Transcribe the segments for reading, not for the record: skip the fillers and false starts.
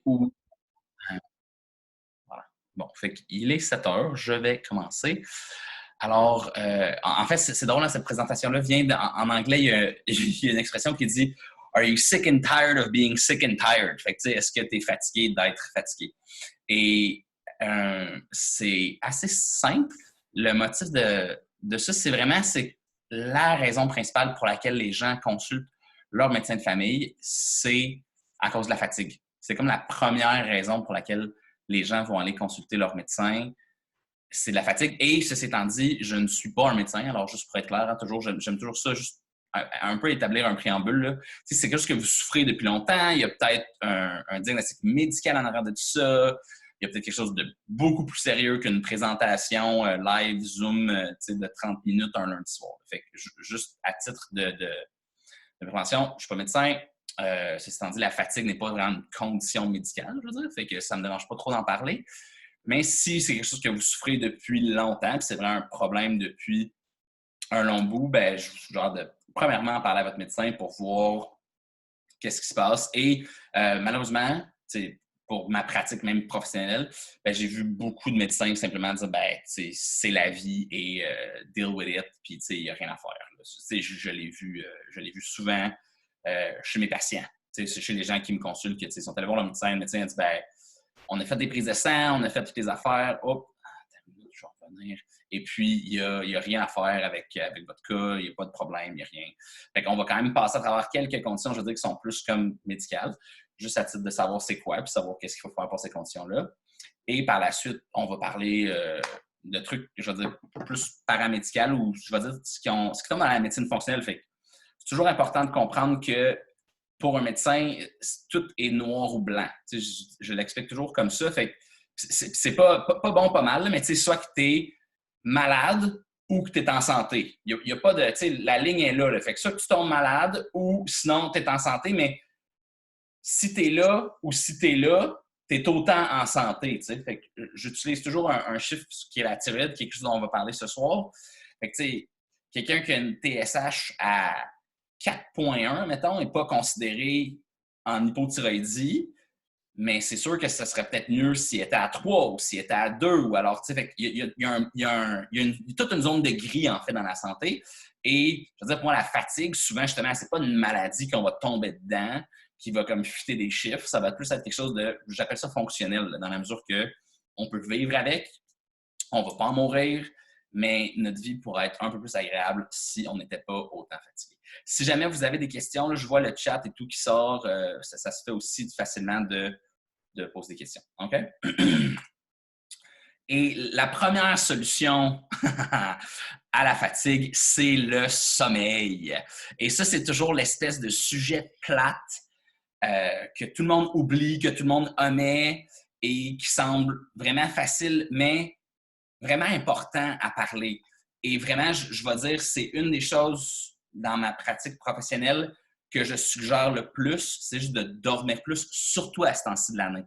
Ou voilà. Bon, fait qu'il est 7 heures, je vais commencer. Alors, en fait, c'est drôle, hein, cette présentation-là vient en anglais, il y a une expression qui dit Are you sick and tired of being sick and tired? Fait que, tu sais, est-ce que tu es fatigué d'être fatigué? Et c'est assez simple. Le motif de ça, c'est la raison principale pour laquelle les gens consultent leur médecin de famille, c'est à cause de la fatigue. C'est comme la première raison pour laquelle les gens vont aller consulter leur médecin, c'est de la fatigue. Et ceci étant dit, je ne suis pas un médecin, alors juste pour être clair, hein, j'aime toujours ça, juste un peu établir un préambule. Là. C'est quelque chose que vous souffrez depuis longtemps, il y a peut-être un diagnostic médical en arrière de tout ça, il y a peut-être quelque chose de beaucoup plus sérieux qu'une présentation live Zoom de 30 minutes un lundi soir. Fait que, juste à titre de prévention, je ne suis pas médecin. Ceci étant dit, la fatigue n'est pas vraiment une condition médicale, je veux dire, fait que ça ne me dérange pas trop d'en parler. Mais si c'est quelque chose que vous souffrez depuis longtemps, puis c'est vraiment un problème depuis un long bout, ben, je vous suggère de premièrement en parler à votre médecin pour voir qu'est-ce qui se passe. Et malheureusement, pour ma pratique même professionnelle, ben, j'ai vu beaucoup de médecins simplement dire ben, c'est la vie et deal with it, puis il n'y a rien à faire. Je l'ai vu souvent chez mes patients, chez les gens qui me consultent, qui sont allés voir le médecin a dit ben, on a fait des prises de sang, on a fait toutes les affaires. Hop, attends une minute, je vais revenir. Et puis, il n'y a rien à faire avec votre cas, il n'y a pas de problème, il n'y a rien. Fait qu'on va quand même passer à travers quelques conditions, je veux dire, qui sont plus comme médicales, juste à titre de savoir c'est quoi, puis savoir qu'est-ce qu'il faut faire pour ces conditions-là. Et par la suite, on va parler de trucs, je veux dire, plus paramédical ou, je veux dire, ce qui tombe dans la médecine fonctionnelle. Fait c'est toujours important de comprendre que pour un médecin, tout est noir ou blanc. Je l'explique toujours comme ça. Fait c'est pas bon, pas mal, mais soit que tu es malade ou que tu es en santé. Il y a pas de. La ligne est là, là. Fait que soit que tu tombes malade ou sinon tu es en santé, mais si tu es là ou si tu es là, tu es autant en santé. Fait que j'utilise toujours un chiffre qui est la thyroïde, quelque chose dont on va parler ce soir. Fait que, quelqu'un qui a une TSH à 4,1, mettons, n'est pas considéré en hypothyroïdie, mais c'est sûr que ce serait peut-être mieux s'il était à 3 ou s'il était à 2. Ou alors, il y a toute une zone de gris, en fait, dans la santé. Et, je veux dire, pour moi, la fatigue, souvent, justement, c'est pas une maladie qu'on va tomber dedans, qui va comme fuiter des chiffres. Ça va plus être quelque chose de, j'appelle ça fonctionnel, là, dans la mesure qu'on peut vivre avec, on va pas en mourir, mais notre vie pourrait être un peu plus agréable si on n'était pas autant fatigué. Si jamais vous avez des questions, là, je vois le chat et tout qui sort, ça se fait aussi facilement de poser des questions. OK? Et la première solution à la fatigue, c'est le sommeil. Et ça, c'est toujours l'espèce de sujet plate que tout le monde oublie, que tout le monde omet et qui semble vraiment facile, mais vraiment important à parler. Et vraiment, je vais dire, c'est une des choses dans ma pratique professionnelle que je suggère le plus, c'est juste de dormir plus, surtout à ce temps-ci de l'année.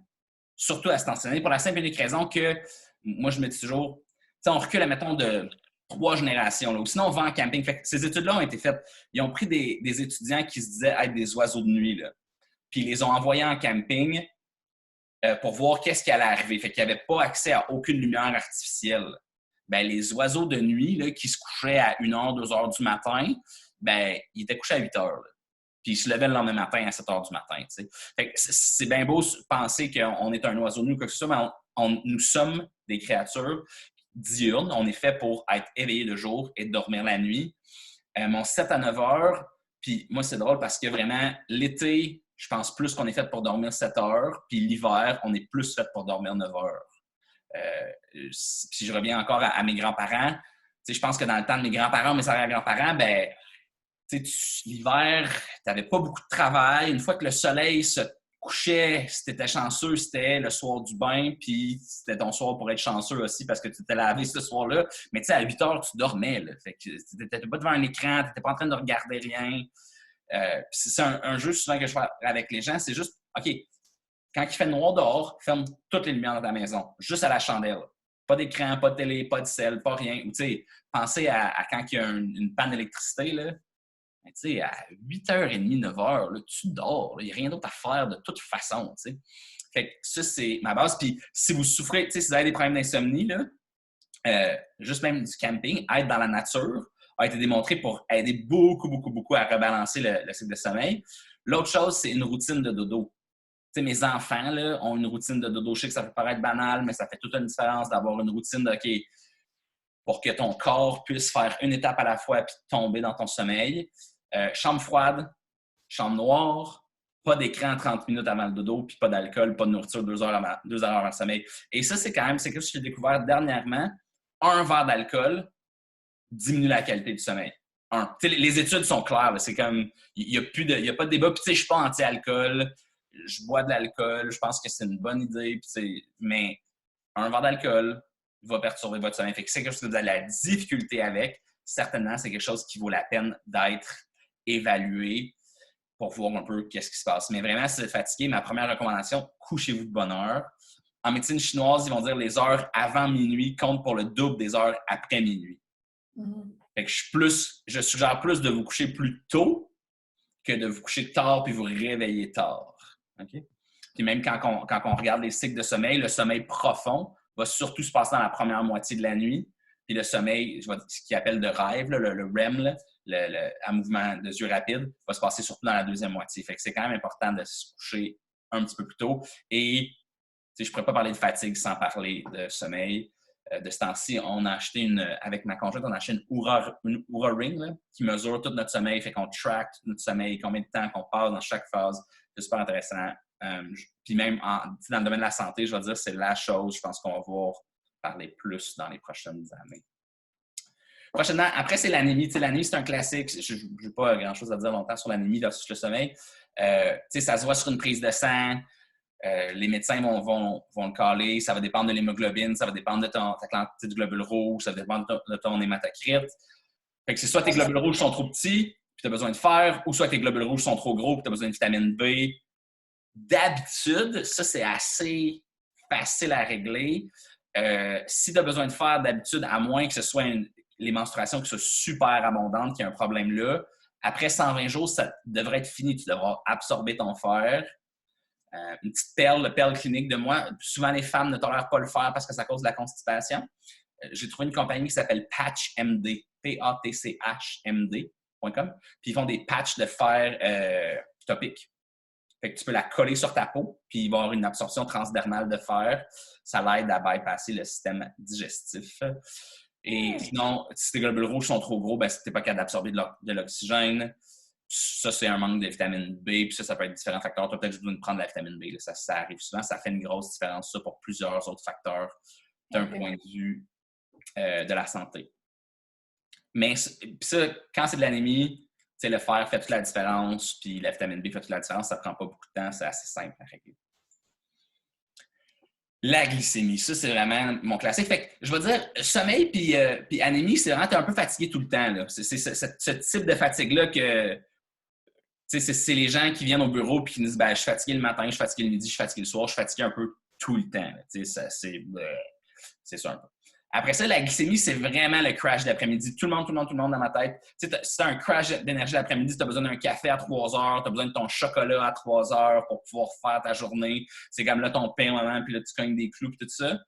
Surtout à ce temps-ci de l'année, pour la simple et unique raison que moi, je me dis toujours, on recule, mettons, de 3 générations, là, ou sinon on va en camping. Fait que ces études-là ont été faites. Ils ont pris des étudiants qui se disaient être des oiseaux de nuit, là, puis ils les ont envoyés en camping pour voir qu'est-ce qui allait arriver. Fait qu'ils n'avaient pas accès à aucune lumière artificielle. Ben, les oiseaux de nuit là, qui se couchaient à 1h, 2h du matin, ben, ils étaient couchés à 8h. Là. Puis ils se levaient le lendemain matin à 7h du matin. Fait que c'est bien beau penser qu'on est un oiseau de nuit ou quoi que ce soit, mais nous sommes des créatures diurnes. On est fait pour être éveillés le jour et dormir la nuit. Mon 7 à 9 heures, puis moi, c'est drôle parce que vraiment, l'été, je pense plus qu'on est fait pour dormir 7 heures, puis l'hiver, on est plus fait pour dormir 9 heures. Si je reviens encore à mes grands-parents, je pense que dans le temps de mes grands-parents, mes arrière-grands-parents, ben, l'hiver, tu n'avais pas beaucoup de travail. Une fois que le soleil se couchait, si tu étais chanceux, c'était le soir du bain, puis c'était ton soir pour être chanceux aussi parce que tu t'es lavé ce soir-là. Mais à 8 heures, tu dormais. Là. Fait que tu n'étais pas devant un écran, tu n'étais pas en train de regarder rien. C'est un jeu souvent que je fais avec les gens, c'est juste, OK, quand il fait noir dehors, ferme toutes les lumières de ta maison, juste à la chandelle. Pas d'écran, pas de télé, pas de sel, pas rien. Ou, pensez à quand il y a une panne d'électricité, là. À 8h30, 9h, là, tu dors. Il n'y a rien d'autre à faire de toute façon. T'sais. Fait que ça, c'est ma base. Puis si vous souffrez, tu sais, si vous avez des problèmes d'insomnie, là, juste même du camping, être dans la nature a été démontré pour aider beaucoup, beaucoup, beaucoup à rebalancer le cycle de sommeil. L'autre chose, c'est une routine de dodo. Tu sais, mes enfants là, ont une routine de dodo. Je sais que ça peut paraître banal, mais ça fait toute une différence d'avoir une routine de, OK, pour que ton corps puisse faire une étape à la fois puis tomber dans ton sommeil. Chambre froide, chambre noire, pas d'écran 30 minutes avant le dodo, puis pas d'alcool, pas de nourriture 2 heures avant le sommeil. Et ça, c'est quelque chose que j'ai découvert dernièrement. Un verre d'alcool diminue la qualité du sommeil. Les études sont claires. C'est comme, il n'y a pas de débat. Puis, je ne suis pas anti-alcool. Je bois de l'alcool. Je pense que c'est une bonne idée. Mais un verre d'alcool va perturber votre sommeil. Fait que c'est quelque chose que vous avez la difficulté avec. Certainement, c'est quelque chose qui vaut la peine d'être évalué pour voir un peu qu'est-ce qui se passe. Mais vraiment, si vous êtes fatigué, ma première recommandation, couchez-vous de bonne heure. En médecine chinoise, ils vont dire les heures avant minuit comptent pour le double des heures après minuit. Fait que je suggère plus de vous coucher plus tôt que de vous coucher tard puis vous réveiller tard. Okay? Puis même quand on regarde les cycles de sommeil, le sommeil profond va surtout se passer dans la première moitié de la nuit. Puis le sommeil, ce qu'ils appellent de rêve, le REM, à mouvement de yeux rapide, va se passer surtout dans la deuxième moitié. Fait que c'est quand même important de se coucher un petit peu plus tôt. Et je ne pourrais pas parler de fatigue sans parler de sommeil. De ce temps-ci, on a acheté avec ma conjointe, on a acheté une Oura Ring là, qui mesure tout notre sommeil, fait qu'on track tout notre sommeil, combien de temps qu'on passe dans chaque phase. C'est super intéressant. Puis même dans le domaine de la santé, je vais dire, c'est la chose, je pense qu'on va voir parler plus dans les prochaines années. Prochainement, après, c'est l'anémie. L'anémie, c'est un classique. Je n'ai pas grand-chose à dire longtemps sur l'anémie versus le sommeil. Ça se voit sur une prise de sang. Les médecins vont le caler. Ça va dépendre de l'hémoglobine, ça va dépendre de ta quantité de globules rouges, ça va dépendre de ton hématocrite. Fait que c'est soit tes globules rouges sont trop petits, puis tu as besoin de fer, ou soit tes globules rouges sont trop gros, puis tu as besoin de vitamine B. D'habitude, ça, c'est assez facile à régler. Si tu as besoin de fer, d'habitude, à moins que ce soit les menstruations qui soient super abondantes, qu'il y ait un problème là, après 120 jours, ça devrait être fini. Tu devras absorber ton fer. Une petite perle, le perle clinique de moi. Souvent, les femmes ne tolèrent pas le fer parce que ça cause de la constipation. J'ai trouvé une compagnie qui s'appelle PatchMD, PATCHMD.com. Puis ils font des patchs de fer topiques. Fait que tu peux la coller sur ta peau, puis il va y avoir une absorption transdermale de fer. Ça l'aide à bypasser le système digestif. Et sinon, si tes globules rouges sont trop gros, ben, si tu n'es pas capable d'absorber de l'oxygène, ça, c'est un manque de vitamine B. Puis ça peut être différents facteurs. Tu as peut-être besoin de prendre de la vitamine B. Là. Ça arrive souvent. Ça fait une grosse différence, ça, pour plusieurs autres facteurs d'un point de vue de la santé. Mais ça, quand c'est de l'anémie, le fer fait toute la différence, puis la vitamine B fait toute la différence. Ça ne prend pas beaucoup de temps. C'est assez simple à régler. La glycémie, ça, c'est vraiment mon classique. Fait que, je vais dire, sommeil puis anémie, c'est vraiment, tu es un peu fatigué tout le temps. Là. C'est ce type de fatigue-là que c'est les gens qui viennent au bureau et qui disent ben, je suis fatigué le matin, je suis fatigué le midi, je suis fatigué le soir, je suis fatigué un peu tout le temps. C'est ça un peu. Après ça, la glycémie, c'est vraiment le crash d'après-midi. Tout le monde dans ma tête. Si tu as un crash d'énergie d'après-midi, tu as besoin d'un café à 3 heures, tu as besoin de ton chocolat à 3 heures pour pouvoir faire ta journée. C'est comme là ton pain au moment, puis là tu cognes des clous et tout ça.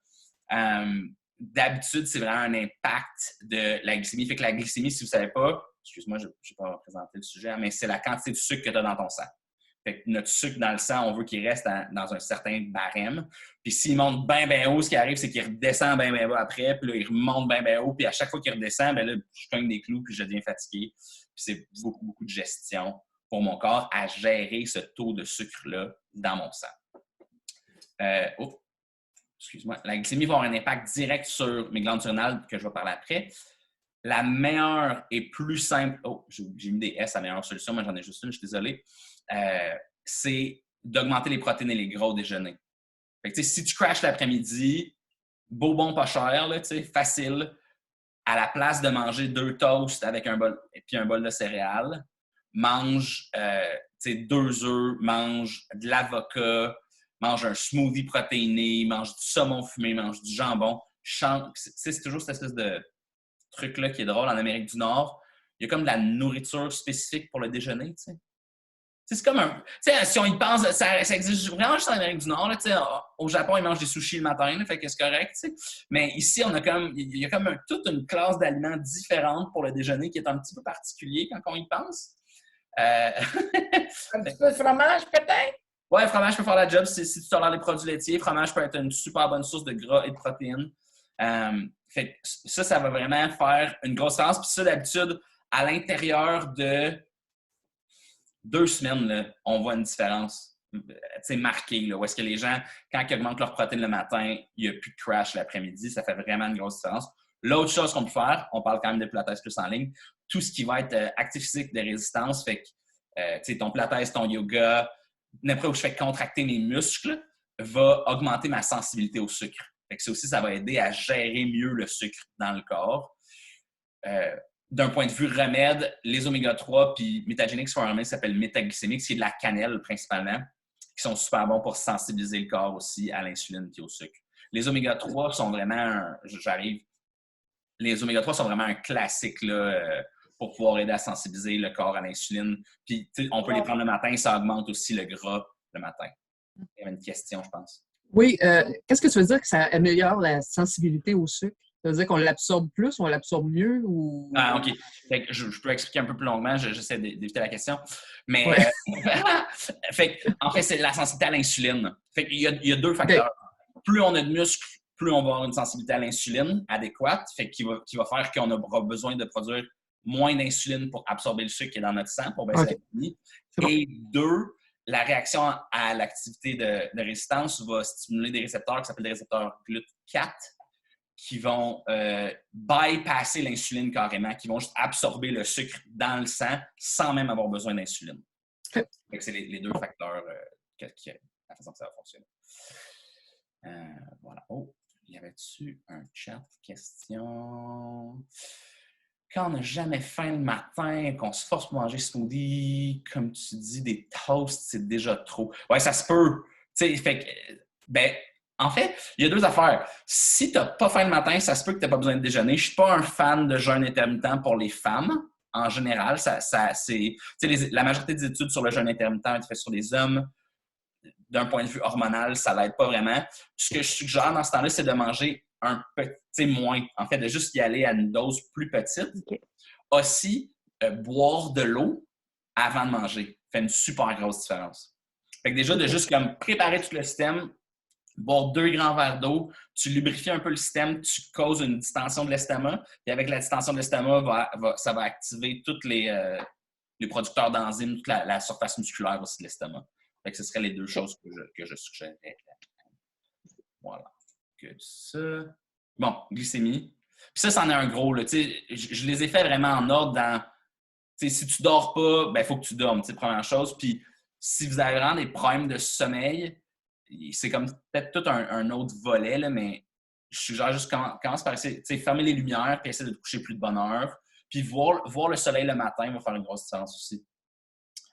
D'habitude, c'est vraiment un impact de la glycémie. Fait que la glycémie, si vous ne savez pas, excuse-moi, je n'ai pas représenté le sujet, mais c'est la quantité de sucre que tu as dans ton sang. Fait que notre sucre dans le sang, on veut qu'il reste dans un certain barème. Puis s'il monte bien haut, ce qui arrive, c'est qu'il redescend bien bas après. Puis là, il remonte bien haut. Puis à chaque fois qu'il redescend, ben là, je cogne des clous puis je deviens fatigué. Puis c'est beaucoup, beaucoup de gestion pour mon corps à gérer ce taux de sucre-là dans mon sang. Excuse-moi. La glycémie va avoir un impact direct sur mes glandes surrénales que je vais parler après. La meilleure et plus simple... Oh, j'ai mis des S à meilleure solution, mais j'en ai juste une, je suis désolé. C'est d'augmenter les protéines et les gras au déjeuner. Fait que, si tu crashes l'après-midi, beau, bon, pas cher, là, facile, à la place de manger 2 toasts avec un bol de céréales, mange 2 œufs, mange de l'avocat, mange un smoothie protéiné, mange du saumon fumé, mange du jambon. C'est toujours cette espèce de truc-là qui est drôle en Amérique du Nord. Il y a comme de la nourriture spécifique pour le déjeuner, tu sais. c'est comme un... Tu sais, si on y pense, ça existe vraiment juste en Amérique du Nord. Là, au Japon, ils mangent des sushis le matin, là, fait que c'est correct. T'sais. Mais ici, il y a comme toute une classe d'aliments différente pour le déjeuner qui est un petit peu particulier quand on y pense. Un petit peu de fromage, peut-être? Ouais, fromage peut faire la job si tu tolères les produits laitiers. Fromage peut être une super bonne source de gras et de protéines. Fait que ça va vraiment faire une grosse différence. Puis ça, d'habitude, à l'intérieur de 2 semaines, là, on voit une différence marquée. Là, où est-ce que les gens, quand ils augmentent leur protéine le matin, il n'y a plus de crash l'après-midi. Ça fait vraiment une grosse différence. L'autre chose qu'on peut faire, on parle quand même de Pilates plus en ligne, tout ce qui va être actif physique de résistance, fait que ton Pilates, ton yoga, n'importe où je fais contracter mes muscles, va augmenter ma sensibilité au sucre. Fait que ça aussi, ça va aider à gérer mieux le sucre dans le corps. D'un point de vue remède, les oméga-3 puis Metagenics Pharma, ça s'appelle Metaglycémique, c'est de la cannelle principalement, qui sont super bons pour sensibiliser le corps aussi à l'insuline et au sucre. Les oméga-3 sont vraiment, les oméga-3 sont vraiment un classique là, pour pouvoir aider à sensibiliser le corps à l'insuline. Puis on peut les prendre le matin, ça augmente aussi le gras le matin. Il y avait une question, je pense. Oui, qu'est-ce que tu veux dire que ça améliore la sensibilité au sucre? Ça veut dire qu'on l'absorbe plus, on l'absorbe mieux ou... Ah, OK. Fait que je peux expliquer un peu plus longuement, j'essaie d'éviter la question. Mais Ouais. en fait, c'est la sensibilité à l'insuline. Fait qu'il y a 2 facteurs. Okay. Plus on a de muscles, plus on va avoir une sensibilité à l'insuline adéquate, fait qui va faire qu'on aura besoin de produire moins d'insuline pour absorber le sucre qui est dans notre sang, pour baisser la glycémie. Et 2, la réaction à l'activité de résistance va stimuler des récepteurs qui s'appellent des récepteurs GLUT4 qui vont bypasser l'insuline carrément, qui vont juste absorber le sucre dans le sang sans même avoir besoin d'insuline. C'est les 2 facteurs la façon que ça va fonctionner. Voilà. Oh, y avait-tu un chat question? Quand on n'a jamais faim le matin, qu'on se force pour manger smoothie, comme tu dis, des toasts, c'est déjà trop. Ouais, ça se peut. Tu sais, fait que, en fait, il y a 2 affaires. Si tu n'as pas faim le matin, ça se peut que tu n'aies pas besoin de déjeuner. Je ne suis pas un fan de jeûne intermittent pour les femmes. En général, la majorité des études sur le jeûne intermittent ont été faites sur les hommes. D'un point de vue hormonal, ça ne l'aide pas vraiment. Ce que je suggère dans ce temps-là, c'est de manger un petit moins. En fait, de juste y aller à une dose plus petite. Okay. Aussi, boire de l'eau avant de manger fait une super grosse différence. Fait que déjà, de juste comme préparer tout le système, boire 2 grands verres d'eau, tu lubrifies un peu le système, tu causes une distension de l'estomac, et avec la distension de l'estomac, ça va activer tous les producteurs d'enzymes, toute la surface musculaire aussi de l'estomac. Fait que ce seraient les 2 choses que je suggérerais. Voilà. Que ça. Bon, glycémie. Puis ça, c'en est un gros. Là, je les ai fait vraiment en ordre dans... Si tu dors pas, il faut que tu dormes, première chose. Puis si vous avez vraiment des problèmes de sommeil, c'est comme peut-être tout un autre volet, là, mais je suggère juste commence par essayer, fermer les lumières puis essayer de te coucher plus de bonne heure. Puis voir le soleil le matin va faire une grosse différence aussi.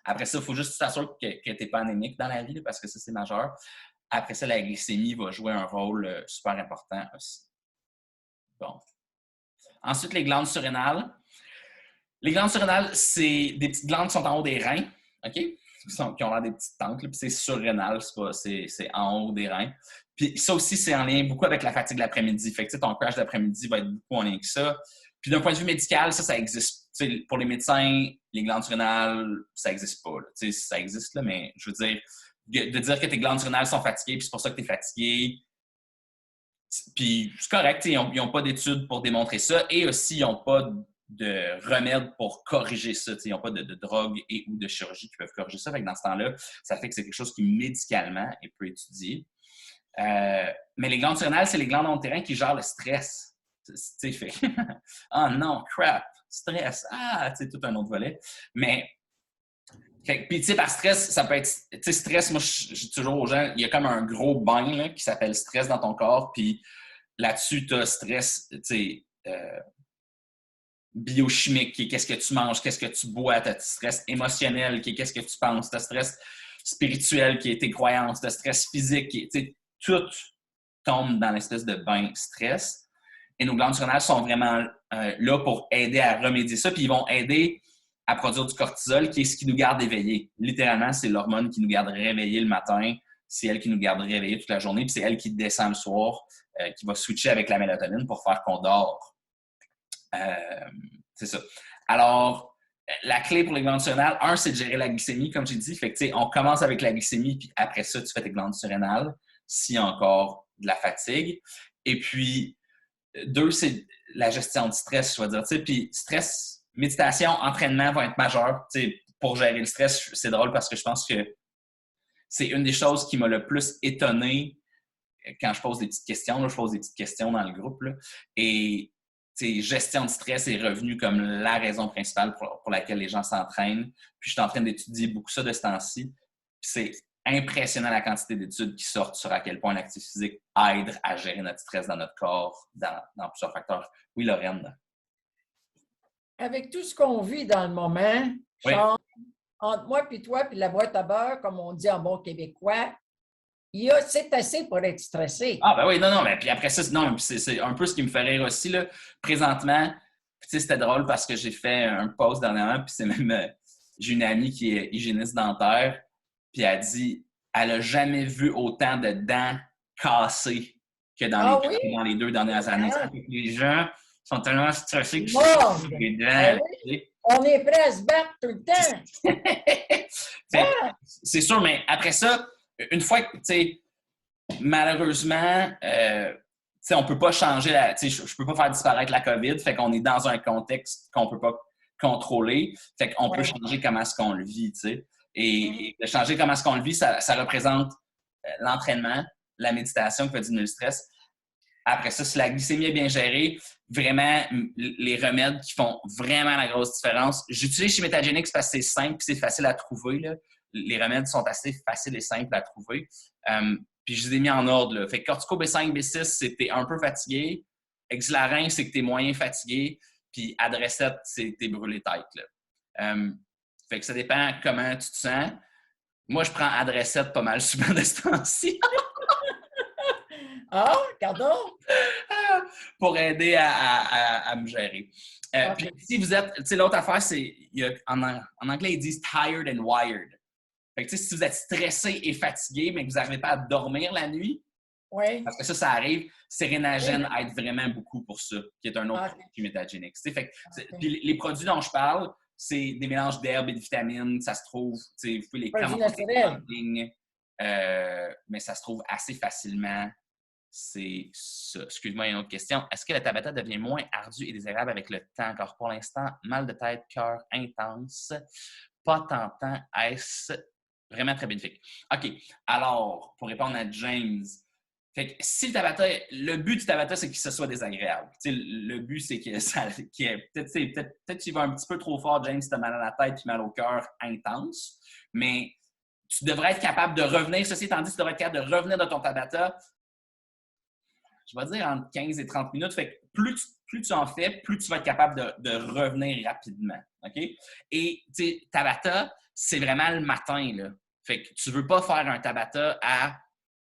Après ça, il faut juste t'assurer que tu n'es pas anémique dans la vie là, parce que ça, c'est majeur. Après ça, la glycémie va jouer un rôle super important aussi. Bon. Ensuite, les glandes surrénales. Les glandes surrénales, c'est des petites glandes qui sont en haut des reins, OK? Qui ont l'air des petites tentes, puis c'est surrénal, c'est en haut des reins. Puis ça aussi, c'est en lien beaucoup avec la fatigue de l'après-midi. Fait que ton crash d'après-midi va être beaucoup en lien avec ça. Puis d'un point de vue médical, ça existe. T'sais, pour les médecins, les glandes surrénales, ça n'existe pas. Ça existe, là, mais je veux dire, de dire que tes glandes surrénales sont fatiguées, puis c'est pour ça que tu es fatigué, puis c'est correct, ils n'ont pas d'études pour démontrer ça, et aussi, ils n'ont pas de remède pour corriger ça. Ils n'ont pas de drogue et ou de chirurgie qui peuvent corriger ça. Fait que dans ce temps-là, ça fait que c'est quelque chose qui, médicalement, est peu étudié. Mais les glandes surrénales, c'est les glandes en terrain qui gèrent le stress. Fait ah non, crap, stress, c'est tout un autre volet. Mais, puis tu sais, par stress, ça peut être, tu sais, stress, moi, je dis toujours aux gens, il y a comme un gros bain là, qui s'appelle stress dans ton corps, puis là-dessus, tu as stress, tu sais, biochimique, qui est qu'est-ce que tu manges, qu'est-ce que tu bois, tu as stress émotionnel, qui est qu'est-ce que tu penses, tu as stress spirituel, qui est tes croyances, tu as stress physique, qui est, tout tombe dans l'espèce de bain stress. Et nos glandes surrénales sont vraiment là pour aider à remédier ça, puis ils vont aider à produire du cortisol, qui est ce qui nous garde éveillés. Littéralement, c'est l'hormone qui nous garde réveillés le matin. C'est elle qui nous garde réveillés toute la journée. Puis c'est elle qui descend le soir, qui va switcher avec la mélatonine pour faire qu'on dort. C'est ça. Alors, la clé pour les glandes surrénales, c'est de gérer la glycémie, comme j'ai dit. Fait que, on commence avec la glycémie, puis après ça, tu fais tes glandes surrénales, s'il y a encore de la fatigue. Et puis, 2, c'est la gestion du stress, je vais dire. Puis, stress, méditation, entraînement vont être majeurs. Pour gérer le stress, c'est drôle parce que je pense que c'est une des choses qui m'a le plus étonné quand je pose des petites questions. Là, je pose des petites questions dans le groupe. Là, et gestion de stress est revenu comme la raison principale pour laquelle les gens s'entraînent. Puis je suis en train d'étudier beaucoup ça de ce temps-ci. C'est impressionnant la quantité d'études qui sortent sur à quel point l'activité physique aide à gérer notre stress dans notre corps, dans plusieurs facteurs. Oui, Lorraine. Avec tout ce qu'on vit dans le moment, oui. Charles, entre moi et toi, puis la boîte à beurre, comme on dit en bon québécois, c'est assez pour être stressé. Ah, ben oui, non, mais puis après ça, c'est un peu ce qui me fait rire aussi, là. Présentement, c'était drôle parce que j'ai fait un post dernièrement, puis c'est même, j'ai une amie qui est hygiéniste dentaire, puis elle dit, elle n'a jamais vu autant de dents cassées que dans les 2 dernières années. Les gens sont tellement stressés que je les dents. Oui. On est prêt à se battre tout le temps. C'est sûr, mais après ça, une fois que, malheureusement, on ne peut pas changer je ne peux pas faire disparaître la COVID, fait qu'on est dans un contexte qu'on ne peut pas contrôler, fait qu'on peut changer comment est-ce qu'on le vit, Et de changer comment est-ce qu'on le vit, ça représente l'entraînement, la méditation qui va diminuer le stress. Après ça, si la glycémie est bien gérée, vraiment, les remèdes qui font vraiment la grosse différence. J'utilise chez Metagenics parce que c'est simple et c'est facile à trouver. Là. Les remèdes sont assez faciles et simples à trouver. Puis je les ai mis en ordre. Là. Fait que Cortico B5, B6, c'est que t'es un peu fatigué. Exlarin, c'est que t'es moyen fatigué. Puis Adrecette, c'est que t'es brûlé tête. Là. Fait que ça dépend comment tu te sens. Moi, je prends Adrecette pas mal souvent de ce temps-ci. Pardon? Pour aider à me gérer. Puis si vous êtes... l'autre affaire, c'est... En anglais, ils disent « tired and wired ». Fait que si vous êtes stressé et fatigué, mais que vous n'arrivez pas à dormir la nuit, parce que ça arrive, Sérénagène aide vraiment beaucoup pour ça, qui est un autre produit qui est Metagenics. Puis les produits dont je parle, c'est des mélanges d'herbes et de vitamines, ça se trouve, vous pouvez les commander en ligne, mais ça se trouve assez facilement. C'est ça. Excuse-moi, il y a une autre question. Est-ce que la Tabata devient moins ardue et désagréable avec le temps? Car pour l'instant, mal de tête, cœur intense, pas tentant, est-ce vraiment très bénéfique? OK. Alors, pour répondre à James, fait que si le Tabata, le but du Tabata, c'est que ce soit désagréable. Le but, c'est que ça, peut-être tu vas un petit peu trop fort, James, si tu as mal à la tête et mal au cœur intense, mais tu devrais être capable de revenir. Ceci étant dit, tu devrais être capable de revenir de ton Tabata, je vais dire entre 15 et 30 minutes. Fait que plus tu en fais, plus tu vas être capable de revenir rapidement. OK? Et Tabata, c'est vraiment le matin. Là. Fait que tu ne veux pas faire un Tabata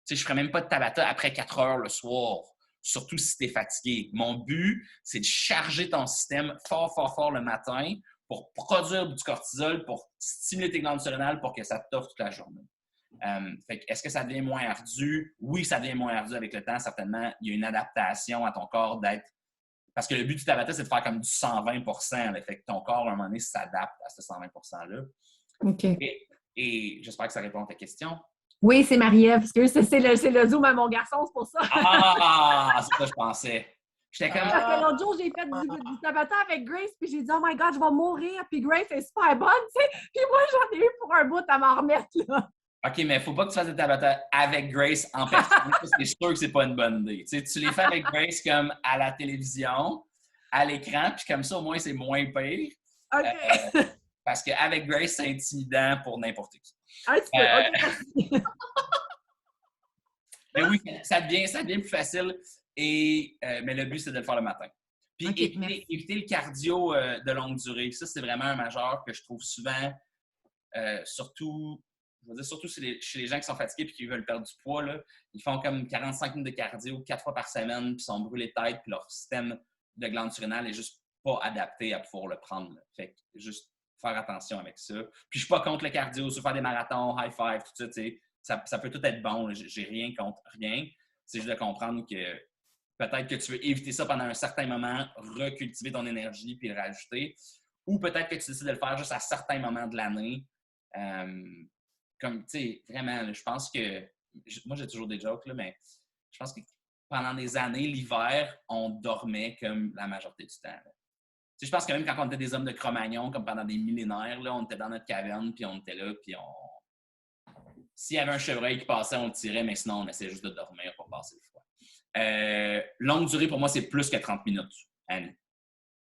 je ne ferais même pas de Tabata après 4 heures le soir, surtout si tu es fatigué. Mon but, c'est de charger ton système fort, fort, fort le matin pour produire du cortisol, pour stimuler tes glandes surrénales pour que ça te t'offre toute la journée. Est-ce que ça devient moins ardu? Oui, ça devient moins ardu avec le temps, certainement. Il y a une adaptation à ton corps d'être... Parce que le but du Tabata, c'est de faire comme du 120 %. Fait que ton corps, à un moment donné, s'adapte à ce 120 %-là. OK. Et j'espère que ça répond à ta question. Oui, c'est Marie-Ève, parce que c'est le Zoom à mon garçon, c'est pour ça. C'est ça que je pensais. J'étais comme... Parce que l'autre jour, j'ai fait du Tabata avec Grace, puis j'ai dit « Oh my God, je vais mourir! » Puis Grace est super bonne, tu sais. Puis moi, j'en ai eu pour un bout à m'en remettre, là. OK, mais il ne faut pas que tu fasses des Tabata avec Grace en personne, parce que c'est sûr que c'est pas une bonne idée. Tu les fais avec Grace comme à la télévision, à l'écran, puis comme ça, au moins, c'est moins pire. OK. Parce qu'avec Grace, c'est intimidant pour n'importe qui. Un petit peu. OK. Mais oui, ça devient plus facile. Mais le but, c'est de le faire le matin. Puis éviter le cardio de longue durée. Ça, c'est vraiment un majeur que je trouve souvent, surtout chez les gens qui sont fatigués et qui veulent perdre du poids. Là, ils font comme 45 minutes de cardio 4 fois par semaine, puis sont brûlés de tête, puis leur système de glande surrénale n'est juste pas adapté à pouvoir le prendre. Là. Fait que juste faire attention avec ça. Puis je suis pas contre le cardio, se faire des marathons, high five, tout ça, tu sais. Ça peut tout être bon. J'ai rien contre rien. C'est juste de comprendre que peut-être que tu veux éviter ça pendant un certain moment, recultiver ton énergie puis le rajouter. Ou peut-être que tu décides de le faire juste à certains moments de l'année. Comme, tu sais, vraiment, je pense que... Moi, j'ai toujours des jokes, là, mais je pense que pendant des années, l'hiver, on dormait comme la majorité du temps. Tu sais, je pense que même quand on était des hommes de Cro-Magnon, comme pendant des millénaires, là, on était dans notre caverne, puis on était là, puis s'il y avait un chevreuil qui passait, on le tirait, mais sinon, on essayait juste de dormir pour passer le froid. Longue durée, pour moi, c'est plus que 30 minutes. Annie.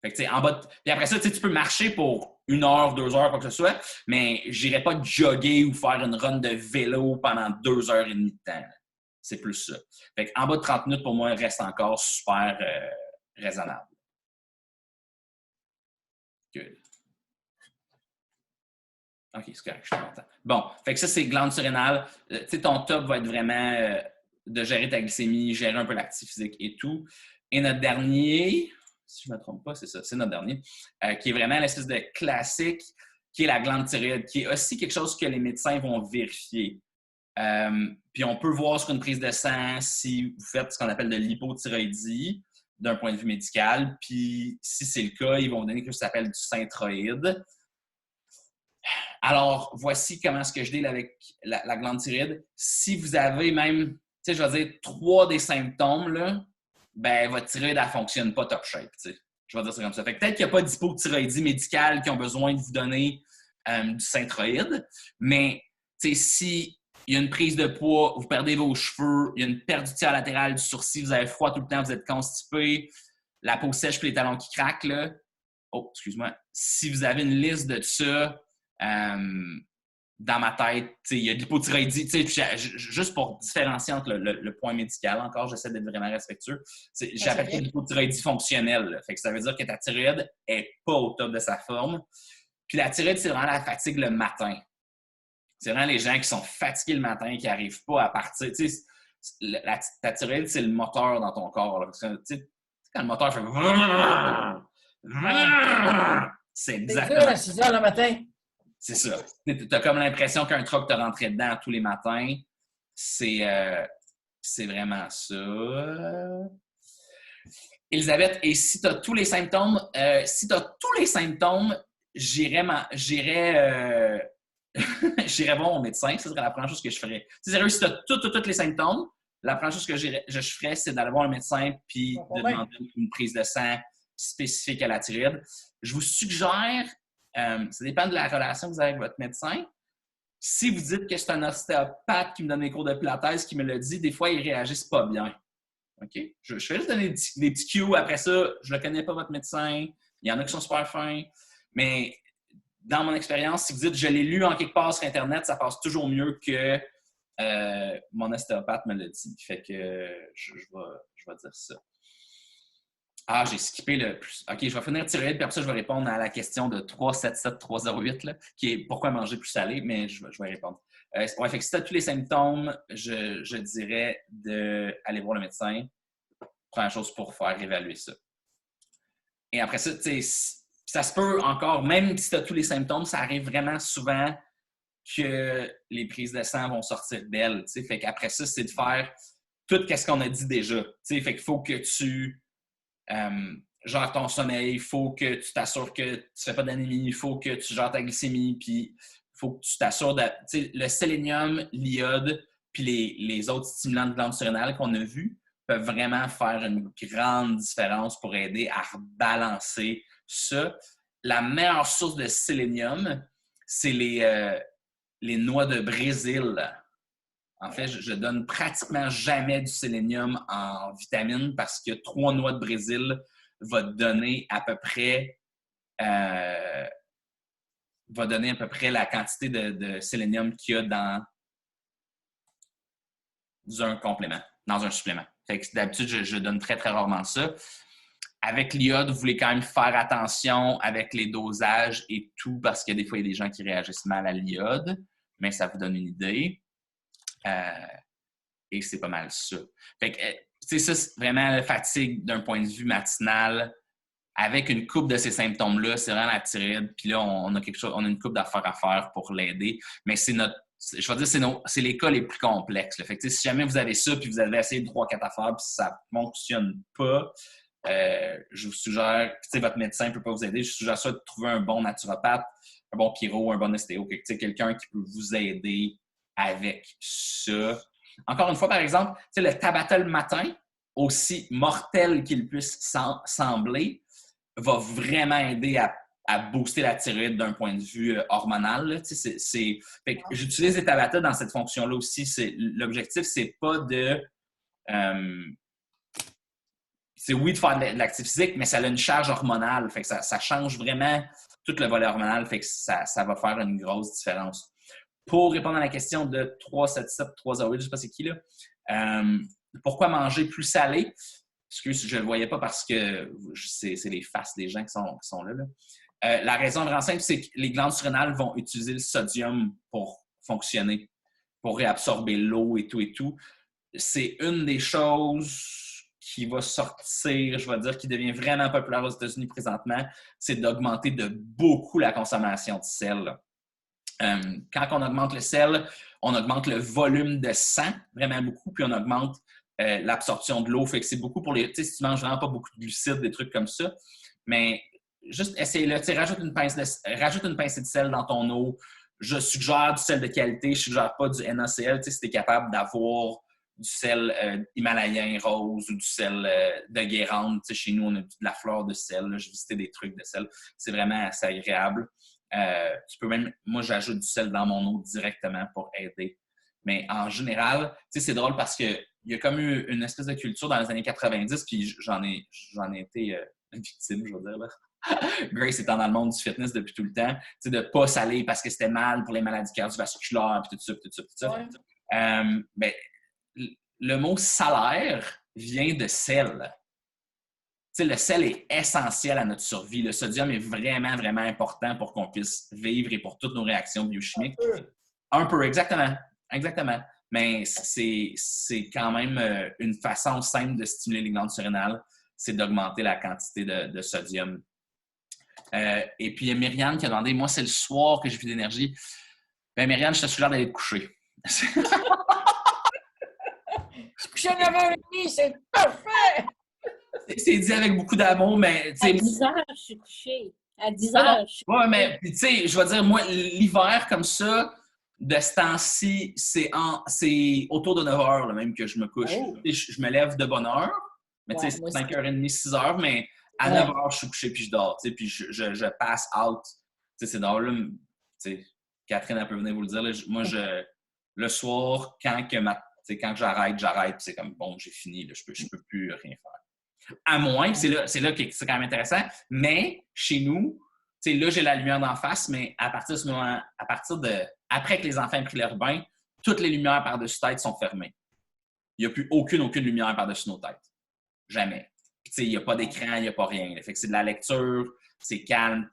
Fait que, tu sais, en bas de... Puis après ça, tu peux marcher pour 1 heure, 2 heures, quoi que ce soit, mais j'irai pas jogger ou faire une run de vélo pendant 2 heures et demie de temps. C'est plus ça. Fait qu'en bas de 30 minutes, pour moi, reste encore super raisonnable. Good. OK, c'est correct, je suis content. Bon, fait que ça, c'est glande surrénale. Tu sais, ton top va être vraiment de gérer ta glycémie, gérer un peu l'activité physique et tout. Et notre dernier, si je ne me trompe pas, c'est ça, c'est notre dernier, qui est vraiment l'espèce de classique, qui est la glande thyroïde, qui est aussi quelque chose que les médecins vont vérifier. Puis on peut voir sur une prise de sang si vous faites ce qu'on appelle de l'hypothyroïdie d'un point de vue médical. Puis si c'est le cas, ils vont vous donner quelque chose qui s'appelle du synthroïde. Alors, voici comment est-ce que je deal avec la glande thyroïde. Si vous avez même, tu sais, je vais dire 3 des symptômes, là, ben votre thyroïde, elle ne fonctionne pas top shape, tu sais. Je vais dire ça comme ça. Fait que peut-être qu'il n'y a pas d'hypothyroïdie médicale qui ont besoin de vous donner du synthroïde, mais tu sais, si il y a une prise de poids, vous perdez vos cheveux, il y a une perte du tiers latéral du sourcil, vous avez froid tout le temps, vous êtes constipé, la peau sèche puis les talons qui craquent, là. Oh, excuse-moi. Si vous avez une liste de ça, dans ma tête, il y a de l'hypothyroïdie. Juste pour différencier entre le point médical, encore, j'essaie d'être vraiment respectueux. J'appelle ça l'hypothyroïdie fonctionnelle. Fait que ça veut dire que ta thyroïde n'est pas au top de sa forme. Puis la thyroïde, c'est vraiment la fatigue le matin. C'est vraiment les gens qui sont fatigués le matin, qui n'arrivent pas à partir. Ta thyroïde, c'est le moteur dans ton corps. Quand le moteur fait... C'est exactement ça. C'est dur à 6 heures le matin. C'est ça. Tu as comme l'impression qu'un truck te rentrait dedans tous les matins. C'est vraiment ça. Elisabeth, et si tu as tous les symptômes, j'irais voir mon médecin. Ça serait la première chose que je ferais. Si tu as tous les symptômes, la première chose que je ferais, c'est d'aller voir un médecin puis de demander une prise de sang spécifique à la thyroïde. Je vous suggère, ça dépend de la relation que vous avez avec votre médecin. Si vous dites que c'est un ostéopathe qui me donne les cours de pilates qui me le dit, des fois, ils réagissent pas bien. OK? Je vais juste donner des petits cues. Après ça, je ne connais pas, votre médecin. Il y en a qui sont super fins. Mais dans mon expérience, si vous dites « je l'ai lu en quelque part sur Internet », ça passe toujours mieux que mon ostéopathe me l'a dit. Fait que je vais dire ça. Ah, j'ai skippé le plus. OK, je vais finir thyroïde, puis après ça, je vais répondre à la question de 377-308, là, qui est pourquoi manger plus salé, mais je vais répondre. Ouais, fait que si tu as tous les symptômes, je dirais d'aller voir le médecin. Première chose pour faire évaluer ça. Et après ça, tu sais, ça se peut encore, même si tu as tous les symptômes, ça arrive vraiment souvent que les prises de sang vont sortir belles. Tu sais, fait qu'après ça, c'est de faire tout ce qu'on a dit déjà. Tu sais, fait qu'il faut que tu gères ton sommeil, il faut que tu t'assures que tu ne fais pas d'anémie, il faut que tu gères ta glycémie, puis il faut que tu t'assures de... Tu sais, le sélénium, l'iode, puis les autres stimulants de glande surrénale qu'on a vus peuvent vraiment faire une grande différence pour aider à rebalancer ça. La meilleure source de sélénium, c'est les noix de Brésil. En fait, je donne pratiquement jamais du sélénium en vitamines parce que 3 noix de Brésil va donner à peu près la quantité de sélénium qu'il y a dans un complément, dans un supplément. Fait que d'habitude, je donne très, très rarement ça. Avec l'iode, vous voulez quand même faire attention avec les dosages et tout parce que des fois, il y a des gens qui réagissent mal à l'iode, mais ça vous donne une idée. Et c'est pas mal ça. Fait que, tu sais, ça, c'est vraiment la fatigue d'un point de vue matinal avec une couple de ces symptômes-là, c'est vraiment la thyroïde. Puis là, on a une couple d'affaires à faire pour l'aider. Mais c'est les cas les plus complexes. Là. Fait que, si jamais vous avez ça, puis vous avez essayé 3-4 affaires, puis ça ne fonctionne pas, je vous suggère, votre médecin ne peut pas vous aider, je vous suggère soit de trouver un bon naturopathe, un bon chiro, un bon ostéo, quelqu'un qui peut vous aider avec ça. Encore une fois, par exemple, le Tabata le matin, aussi mortel qu'il puisse sembler, va vraiment aider à booster la thyroïde d'un point de vue hormonal. Fait que j'utilise les Tabata dans cette fonction-là aussi. L'objectif, c'est pas de... c'est oui de faire de l'activité physique, mais ça a une charge hormonale. Fait que ça change vraiment tout le volet hormonal. Fait que ça va faire une grosse différence. Pour répondre à la question de 377, 308, je ne sais pas c'est qui là. Pourquoi manger plus salé? Excuse, je ne le voyais pas parce que c'est les faces des gens qui sont là. La raison vraiment simple, c'est que les glandes surrénales vont utiliser le sodium pour fonctionner, pour réabsorber l'eau et tout. C'est une des choses qui va sortir, je vais dire, qui devient vraiment populaire aux États-Unis présentement, c'est d'augmenter de beaucoup la consommation de sel. Quand on augmente le sel, on augmente le volume de sang, vraiment beaucoup, puis on augmente l'absorption de l'eau. Fait que c'est beaucoup pour les... Si tu manges vraiment pas beaucoup de glucides, des trucs comme ça, mais juste essaye-le. Rajoute une pincée de sel dans ton eau. Je suggère du sel de qualité, je suggère pas du NaCl. Si tu es capable d'avoir du sel himalayen rose ou du sel de Guérande. Chez nous, on a de la fleur de sel. Là. J'ai visité des trucs de sel. C'est vraiment assez agréable. Tu peux même... Moi, j'ajoute du sel dans mon eau directement pour aider. Mais en général, c'est drôle parce qu'il y a comme eu une espèce de culture dans les années 90, puis j'en ai été victime, je veux dire. Là. Grace étant dans le monde du fitness depuis tout le temps, de ne pas saler parce que c'était mal pour les maladies cardiovasculaires, puis tout ça. Ouais. Ben, le mot salaire vient de sel. Le sel est essentiel à notre survie. Le sodium est vraiment, vraiment important pour qu'on puisse vivre et pour toutes nos réactions biochimiques. Un peu, exactement. Mais c'est quand même une façon simple de stimuler les glandes surrénales, c'est d'augmenter la quantité de sodium. Et puis, il y a Myriam qui a demandé, moi, c'est le soir que j'ai plus d'énergie. Ben Myriam, je te suggère d'aller te coucher. Je suis couché à 9h30, c'est parfait! C'est dit avec beaucoup d'amour, mais... À 10 heures, je suis couchée. À 10 heures, je suis couchée. Oui, mais tu sais, je vais dire, moi, l'hiver comme ça, de ce temps-ci, c'est autour de 9 heures là, même que je me couche. Oh. Je me lève de bonne heure, mais tu sais, c'est 5h30, 6 heures, mais à 9 heures, je suis couché puis je dors, puis je passe out. Tu sais, c'est drôle, là, Catherine, elle peut venir vous le dire. Là, moi, le soir, quand j'arrête, puis c'est comme, bon, j'ai fini, là, je peux plus rien faire. À moins, c'est là que c'est quand même intéressant, mais chez nous, là, j'ai la lumière d'en face, mais à partir de ce moment, après que les enfants aient pris leur bain, toutes les lumières par-dessus tête sont fermées. Il n'y a plus aucune lumière par-dessus nos têtes. Jamais. Puis, il n'y a pas d'écran, il n'y a pas rien. Fait que c'est de la lecture, c'est calme,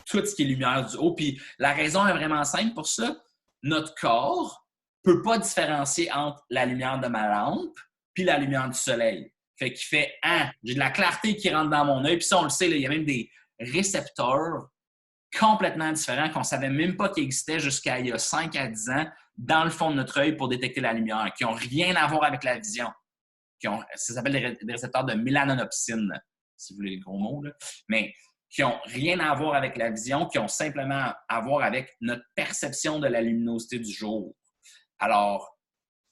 tout ce qui est lumière du haut. Puis la raison est vraiment simple pour ça. Notre corps ne peut pas différencier entre la lumière de ma lampe puis la lumière du soleil. Fait qu'il fait « Ah, j'ai de la clarté qui rentre dans mon œil. » Puis ça, on le sait, il y a même des récepteurs complètement différents qu'on ne savait même pas qu'ils existaient jusqu'à il y a 5 à 10 ans dans le fond de notre œil pour détecter la lumière, qui n'ont rien à voir avec la vision. Ça s'appelle des récepteurs de mélanopsine, si vous voulez les gros mots, là. Mais qui n'ont rien à voir avec la vision, qui ont simplement à voir avec notre perception de la luminosité du jour. Alors,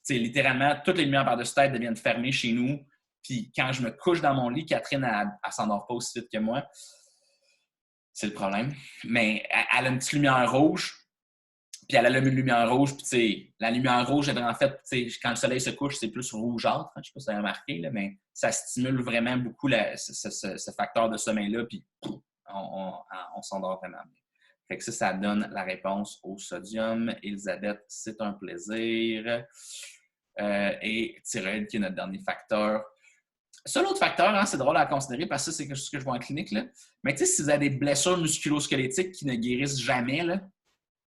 littéralement, toutes les lumières par-dessus tête deviennent fermées chez nous. Puis quand je me couche dans mon lit, Catherine, elle ne s'endort pas aussi vite que moi. C'est le problème. Mais elle a une petite lumière rouge. Puis elle allume une lumière rouge. Puis la lumière rouge, en fait, quand le soleil se couche, c'est plus rougeâtre. Je ne sais pas si vous avez remarqué, là, mais ça stimule vraiment beaucoup ce facteur de sommeil-là. Puis on s'endort vraiment bien. Fait que ça donne la réponse au sodium. Elisabeth, c'est un plaisir. Et thyroïde, qui est notre dernier facteur. Seul autre facteur, c'est drôle à considérer parce que c'est quelque chose que je vois en clinique. Là. Mais si vous avez des blessures musculo-squelettiques qui ne guérissent jamais, là,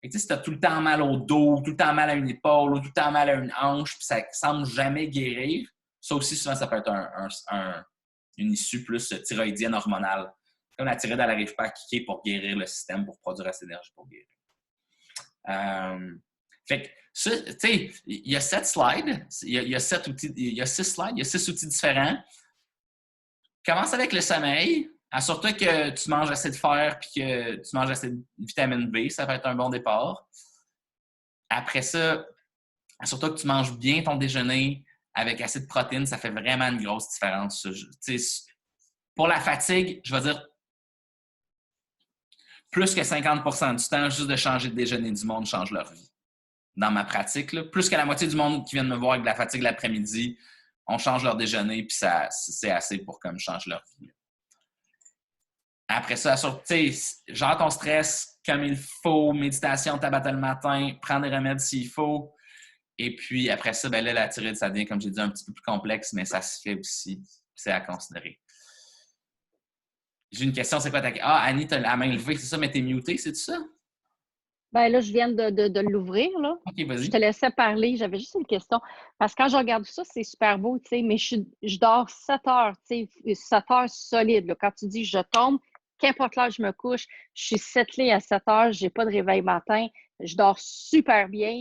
si tu as tout le temps mal au dos, tout le temps mal à une épaule, ou tout le temps mal à une hanche, puis ça ne semble jamais guérir, ça aussi, souvent, ça peut être une issue plus thyroïdienne hormonale. Comme la thyroïde, elle n'arrive pas à kicker pour guérir le système, pour produire assez d'énergie pour guérir. Fait que ça, tu sais, il y a 7 slides, il y a 7 outils, il y a 6 slides, il y a 6 outils différents. Commence avec le sommeil. Assure-toi que tu manges assez de fer et que tu manges assez de vitamine B. Ça va être un bon départ. Après ça, assure-toi que tu manges bien ton déjeuner avec assez de protéines. Ça fait vraiment une grosse différence. Pour la fatigue, je vais dire plus que 50% du temps, juste de changer de déjeuner du monde change leur vie. Dans ma pratique, là, plus que la moitié du monde qui vient de me voir avec de la fatigue l'après-midi, on change leur déjeuner puis c'est assez pour comme change leur vie. Là. Après ça, genre ton stress comme il faut, méditation, tabac le matin, prends des remèdes s'il faut. Et puis après ça, ben là, la thyroïde, ça devient, comme j'ai dit, un petit peu plus complexe, mais ça se fait aussi. C'est à considérer. J'ai une question, c'est quoi ta... Ah, Annie, t'as la main levée, c'est ça, mais t'es mutée, c'est ça? Ben là, je viens de l'ouvrir, là. OK, vas-y. Je te laissais parler. J'avais juste une question. Parce que quand je regarde ça, c'est super beau, tu sais, mais je dors 7 heures, tu sais, 7 heures solides. Là. Quand tu dis je tombe, qu'importe l'heure je me couche, je suis settlée à 7 heures, je n'ai pas de réveil matin, je dors super bien,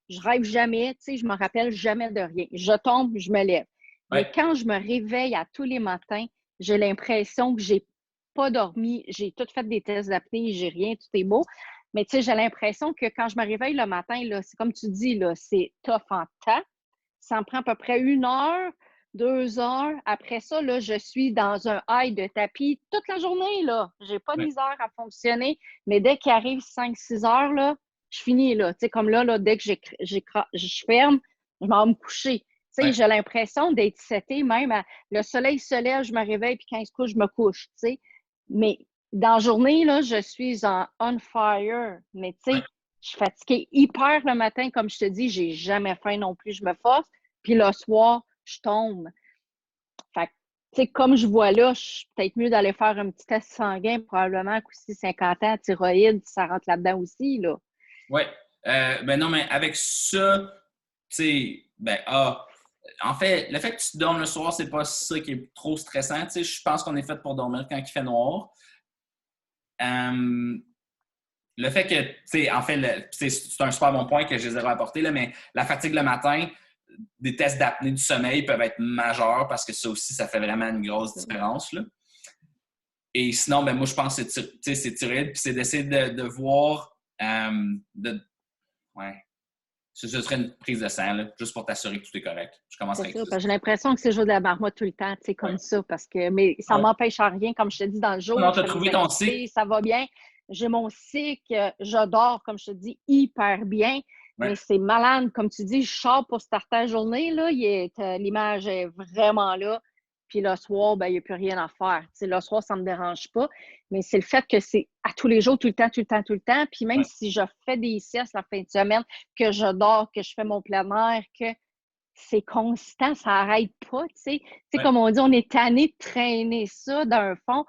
je rêve jamais, tu sais, je me rappelle jamais de rien. Je tombe, je me lève. Ouais. Mais quand je me réveille à tous les matins, j'ai l'impression que j'ai pas dormi, j'ai tout fait des tests d'apnée, j'ai rien, tout est beau. Mais tu sais, j'ai l'impression que quand je me réveille le matin, là, c'est comme tu dis, là, c'est tough en temps. Ça me prend à peu près 1 heure, 2 heures. Après ça, là, je suis dans un high de tapis toute la journée. Là. J'ai pas de misère à fonctionner. Mais dès qu'il arrive 5-6 heures, là, je finis. Là. Tu sais, comme là, dès que je ferme, je m'en vais me coucher. Tu sais, j'ai l'impression d'être setée même. Le soleil se lève, je me réveille, puis quand il se couche, je me couche. Tu sais. Mais dans la journée, là, je suis on fire. Mais tu sais, je suis fatiguée hyper le matin. Comme je te dis, j'ai jamais faim non plus. Je me force. Puis le soir, je tombe. Fait que, tu sais, comme je vois là, c'est peut-être mieux d'aller faire un petit test sanguin, probablement qu'aussi 50 ans, thyroïde, ça rentre là-dedans aussi, là. Oui. Ben non, mais avec ça, tu sais, en fait, le fait que tu dormes le soir, c'est pas ça qui est trop stressant. Tu sais, je pense qu'on est fait pour dormir quand il fait noir. Le fait que, tu sais, en fait, c'est un super bon point que j'ai zéro apporté, là, mais la fatigue le matin, des tests d'apnée du sommeil peuvent être majeurs parce que ça aussi, ça fait vraiment une grosse différence. Là. Et sinon, ben moi, je pense que c'est thyroïde, puis c'est d'essayer de voir... Ce serait une prise de sang, là, juste pour t'assurer que tout est correct. Je commencerai avec ça. J'ai l'impression que c'est juste de la marmotte tout le temps, tu sais, comme ça, parce que... Mais ça m'empêche à rien, comme je te dis, dans le jour. Non, tu as trouvé ton cycle. Ça va bien. J'ai mon cycle, je dors, comme je te dis, hyper bien. Mais c'est malade, comme tu dis, je sors pour starter la journée, là, l'image est vraiment là. Puis le soir, ben, il n'y a plus rien à faire. Tu sais, le soir, ça ne me dérange pas. Mais c'est le fait que c'est à tous les jours, tout le temps, tout le temps, tout le temps. Puis même si je fais des siestes la fin de semaine, que je dors, que je fais mon plein air, que c'est constant, ça n'arrête pas. Tu sais, comme on dit, on est tanné de traîner ça d'un fond.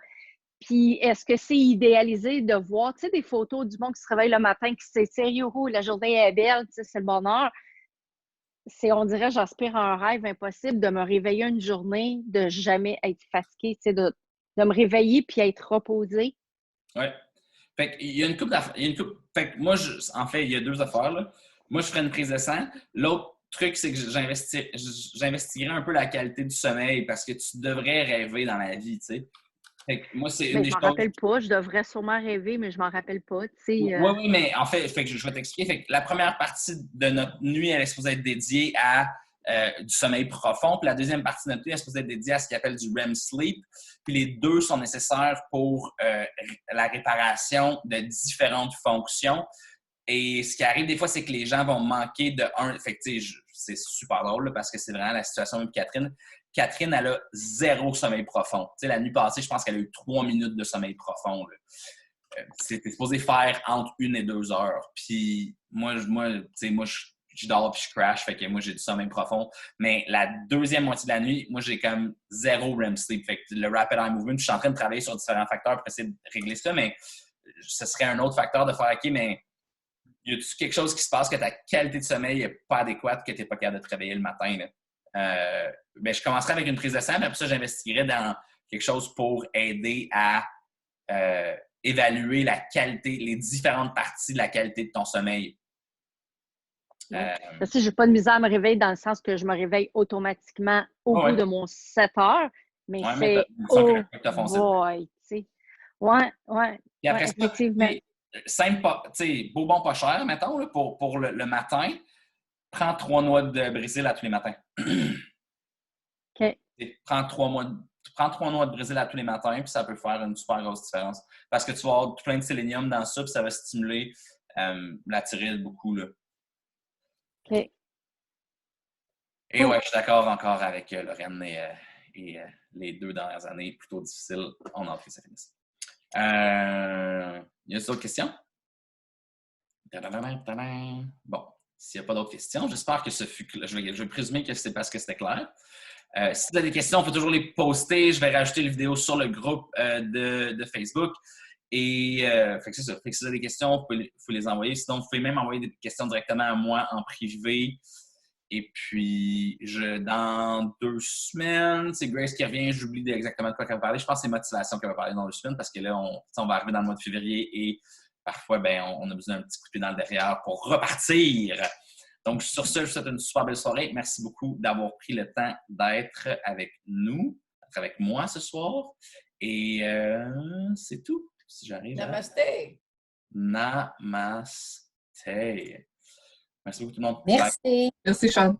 Puis, est-ce que c'est idéalisé de voir, tu sais, des photos du monde qui se réveille le matin, qui se dit, sérieux, la journée est belle, tu sais, c'est le bonheur. On dirait, j'aspire à un rêve impossible de me réveiller une journée, de jamais être fatiguée, tu sais, de me réveiller puis être reposée. Oui. Fait qu'il y a une couple d'affaires. Fait que moi, en fait, il y a 2 affaires, là. Moi, je ferais une prise de sang. L'autre truc, c'est que j'investirais un peu la qualité du sommeil parce que tu devrais rêver dans la vie, tu sais. Fait que moi, c'est une des choses... Je m'en rappelle pas. Je devrais sûrement rêver, mais je m'en rappelle pas. Oui, mais en fait, je vais t'expliquer. Fait que la première partie de notre nuit, elle est supposée être dédiée à du sommeil profond. Puis la deuxième partie de notre nuit, elle est supposée être dédiée à ce qu'on appelle du REM sleep. Puis les deux sont nécessaires pour la réparation de différentes fonctions. Et ce qui arrive des fois, c'est que les gens vont manquer de un. Fait que, c'est super drôle là, parce que c'est vraiment la situation de Catherine. Catherine, elle a 0 sommeil profond. Tu sais, la nuit passée, je pense qu'elle a eu 3 minutes de sommeil profond. C'était supposé faire entre 1 et 2 heures. Puis moi je dors puis je crash, fait que moi, j'ai du sommeil profond. Mais la deuxième moitié de la nuit, moi, j'ai comme 0 REM sleep. Fait que le rapid eye movement, je suis en train de travailler sur différents facteurs pour essayer de régler ça, mais ce serait un autre facteur de faire OK, mais y a-tu quelque chose qui se passe que ta qualité de sommeil n'est pas adéquate, que tu n'es pas capable de te réveiller le matin? Là? Je commencerai avec une prise de sang, mais après ça, j'investiguerai dans quelque chose pour aider à évaluer la qualité, les différentes parties de la qualité de ton sommeil. Si j'ai pas de misère à me réveiller dans le sens que je me réveille automatiquement au bout de mon 7 heures, mais c'est boy, tu sais. Ouais. Et après ça, effectivement. Simple, beau bon pas cher, mettons, là, pour le matin, prends 3 noix de Brésil à tous les matins. OK. Prends 3 noix de Brésil à tous les matins, puis ça peut faire une super grosse différence. Parce que tu vas avoir plein de sélénium dans ça, puis ça va stimuler la thyroïde beaucoup, là. OK. Et ouais, je suis d'accord encore avec Lorraine et les 2 dernières années plutôt difficiles. On a hâte que ça finisse. Y a d'autres questions? Bon, s'il n'y a pas d'autres questions, j'espère que ce fut clair. Je vais présumer que c'est parce que c'était clair. Si vous avez des questions, il faut toujours les poster. Je vais rajouter les vidéos sur le groupe de Facebook. Et fait que c'est ça. Fait que si vous avez des questions, vous pouvez les envoyer. Sinon, vous pouvez même envoyer des questions directement à moi en privé. Et puis, dans 2 semaines, c'est Grace qui revient. J'oublie exactement de quoi elle va parler. Je pense que c'est motivation qu'elle va parler dans 2 semaines parce que là, on va arriver dans le mois de février et parfois, on a besoin d'un petit coup de pied dans le derrière pour repartir. Donc, sur ce, je vous souhaite une super belle soirée. Merci beaucoup d'avoir pris le temps d'être avec nous, d'être avec moi ce soir. Et c'est tout. Si j'arrive. Namasté. Namasté. Merci beaucoup tout le monde. Merci. Merci, Charles.